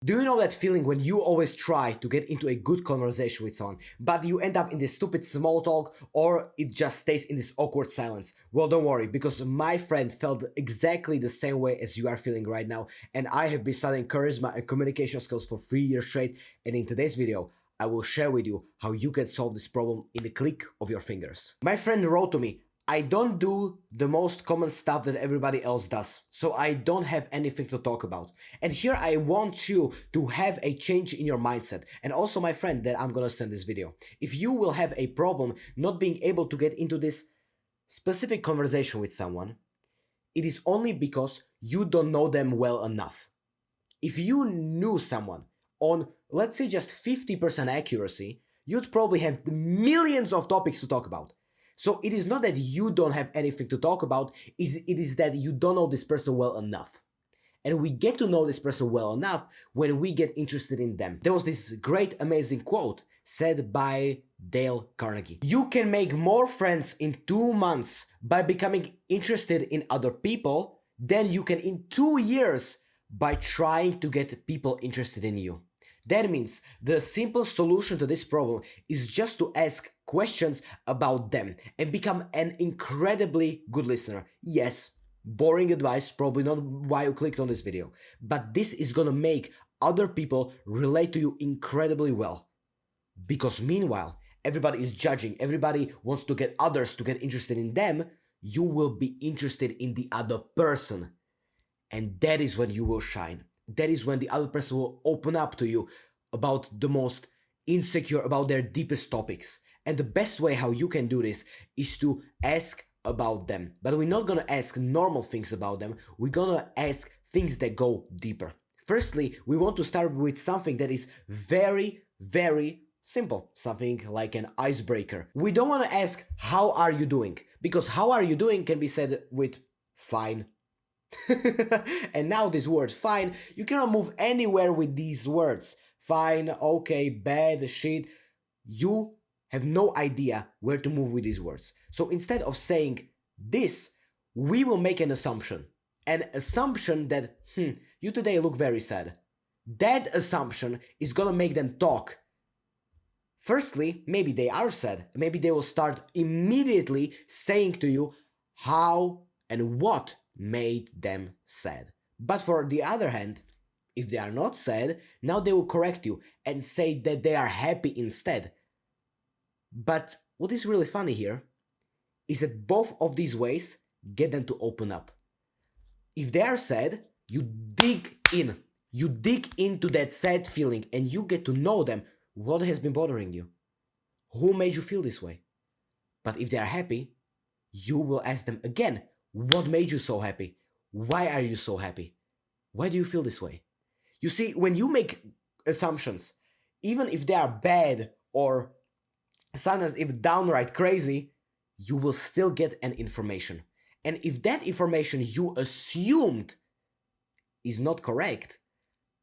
Do you know that feeling when you always try to get into a good conversation with someone, but you end up in this stupid small talk or it just stays in this awkward silence? Well, don't worry, because my friend felt exactly the same way as you are feeling right now, and I have been studying charisma and communication skills for 3 years straight, and in today's video, I will share with you how you can solve this problem in the click of your fingers. My friend wrote to me, I don't do the most common stuff that everybody else does, so I don't have anything to talk about. And here I want you to have a change in your mindset, and also my friend that I'm gonna send this video. If you will have a problem not being able to get into this specific conversation with someone, it is only because you don't know them well enough. If you knew someone on, let's say, just 50% accuracy, you'd probably have millions of topics to talk about. So it is not that you don't have anything to talk about, it is that you don't know this person well enough. And we get to know this person well enough when we get interested in them. There was this great, amazing quote said by Dale Carnegie. You can make more friends in 2 months by becoming interested in other people than you can in 2 years by trying to get people interested in you. That means the simple solution to this problem is just to ask questions about them and become an incredibly good listener. Yes, boring advice, probably not why you clicked on this video, but this is gonna make other people relate to you incredibly well. Because meanwhile, everybody is judging, everybody wants to get others to get interested in them, you will be interested in the other person. And that is when you will shine. That is when the other person will open up to you about the most insecure, about their deepest topics. And the best way how you can do this is to ask about them. But we're not gonna ask normal things about them, we're gonna ask things that go deeper. Firstly, we want to start with something that is very, very simple, something like an icebreaker. We don't want to ask, how are you doing? Because how are you doing can be said with fine. And now this word fine, you cannot move anywhere with these words. Fine, okay, bad, shit. You have no idea where to move with these words. So instead of saying this, we will make an assumption. An assumption that, you today look very sad. That assumption is gonna make them talk. Firstly, maybe they are sad. Maybe they will start immediately saying to you how and what made them sad. But for the other hand, if they are not sad, now they will correct you and say that they are happy instead. But what is really funny here is that both of these ways get them to open up. If they are sad, you dig in. You dig into that sad feeling and you get to know them. What has been bothering you? Who made you feel this way? But if they are happy, you will ask them again, what made you so happy? Why are you so happy? Why do you feel this way? You see, when you make assumptions, even if they are bad or sometimes if downright crazy, you will still get an information. And if that information you assumed is not correct,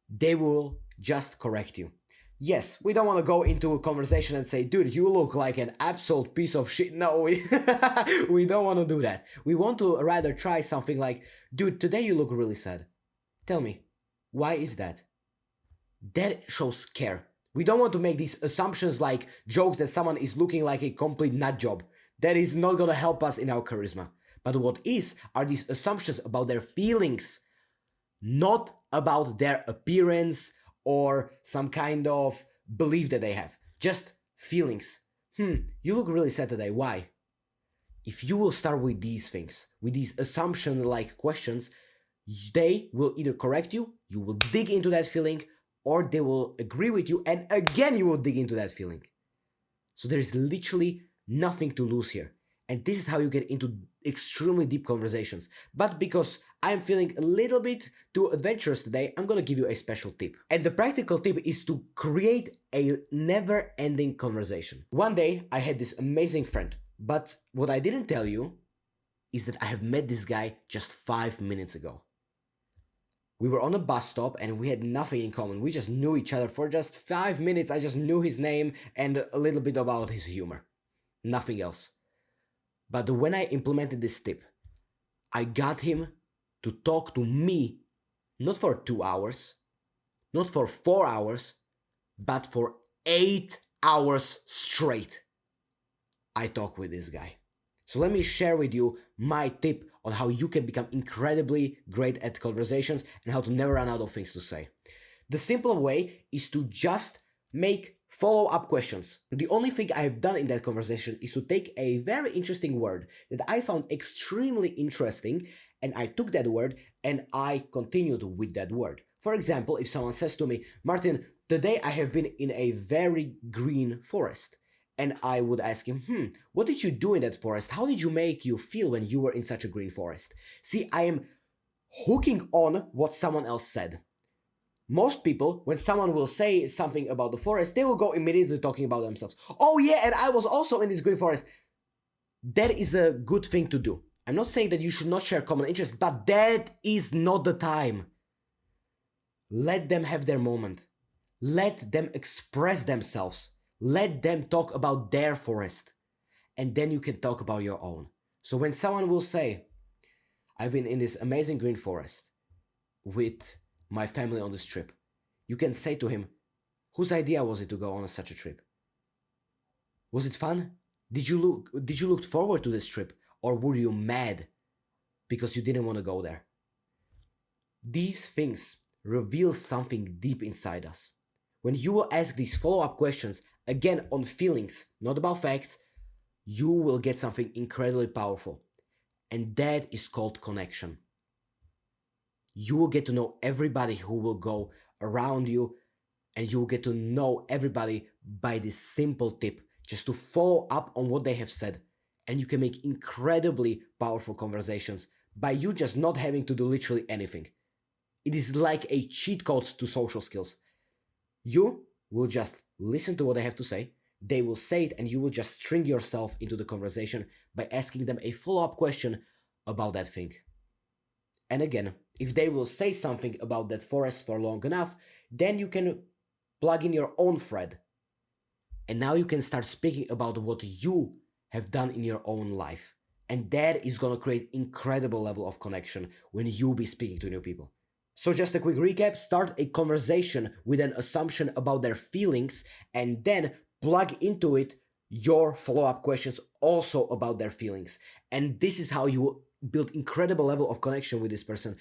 they will just correct you. Yes, we don't want to go into a conversation and say, dude, you look like an absolute piece of shit. No, we don't want to do that. We want to rather try something like, dude, today you look really sad. Tell me, why is that? That shows care. We don't want to make these assumptions like jokes that someone is looking like a complete nut job. That is not gonna help us in our charisma. But what is are these assumptions about their feelings, not about their appearance or some kind of belief that they have. Just feelings. You look really sad today. Why? If you will start with these things, with these assumption-like questions, they will either correct you, you will dig into that feeling, or they will agree with you, and again you will dig into that feeling. So there is literally nothing to lose here. And this is how you get into extremely deep conversations. But because I'm feeling a little bit too adventurous today, I'm gonna give you a special tip. And the practical tip is to create a never-ending conversation. One day, I had this amazing friend, but what I didn't tell you is that I have met this guy just 5 minutes ago. We were on a bus stop and we had nothing in common. We just knew each other for just 5 minutes. I just knew his name and a little bit about his humor. Nothing else. But when I implemented this tip, I got him to talk to me, not for 2 hours, not for 4 hours, but for 8 hours straight. I talk with this guy. So let me share with you my tip on how you can become incredibly great at conversations and how to never run out of things to say. The simple way is to just make follow-up questions. The only thing I've done in that conversation is to take a very interesting word that I found extremely interesting, and I took that word and I continued with that word. For example, if someone says to me, Martin, today I have been in a very green forest. And I would ask him, what did you do in that forest? How did you make you feel when you were in such a green forest? See, I am hooking on what someone else said. Most people, when someone will say something about the forest, they will go immediately talking about themselves. Oh yeah, and I was also in this green forest. That is a good thing to do. I'm not saying that you should not share common interests, but that is not the time. Let them have their moment. Let them express themselves. Let them talk about their forest. And then you can talk about your own. So when someone will say, I've been in this amazing green forest with my family on this trip, you can say to him, whose idea was it to go on such a trip? Was it fun? Did you look forward to this trip? Or were you mad because you didn't want to go there? These things reveal something deep inside us. When you will ask these follow-up questions, again on feelings, not about facts, you will get something incredibly powerful. And that is called connection. You will get to know everybody who will go around you, and you will get to know everybody by this simple tip, just to follow up on what they have said. And you can make incredibly powerful conversations by you just not having to do literally anything. It is like a cheat code to social skills. You will just listen to what they have to say, they will say it, and you will just string yourself into the conversation by asking them a follow-up question about that thing. And again, if they will say something about that forest for long enough, then you can plug in your own thread. And now you can start speaking about what you have done in your own life. And that is going to create incredible level of connection when you be speaking to new people. So just a quick recap, start a conversation with an assumption about their feelings and then plug into it your follow-up questions also about their feelings. And this is how you will build incredible level of connection with this person,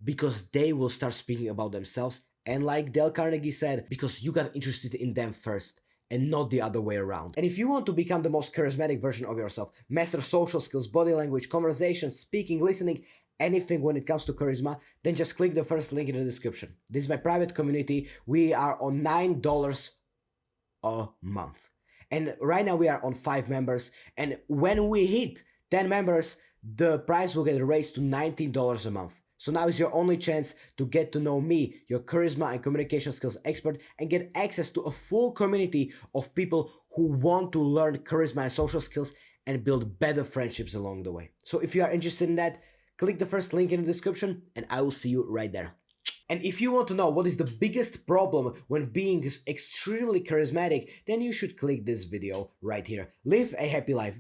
because they will start speaking about themselves. And like Dale Carnegie said, because you got interested in them first and not the other way around. And if you want to become the most charismatic version of yourself, master social skills, body language, conversation, speaking, listening, anything when it comes to charisma, then just click the first link in the description. This is my private community. We are on $9 a month. And right now we are on 5 members. And when we hit 10 members, the price will get raised to $19 a month. So now is your only chance to get to know me, your charisma and communication skills expert, and get access to a full community of people who want to learn charisma and social skills and build better friendships along the way. So if you are interested in that, click the first link in the description and I will see you right there. And if you want to know what is the biggest problem when being extremely charismatic, then you should click this video right here. Live a happy life.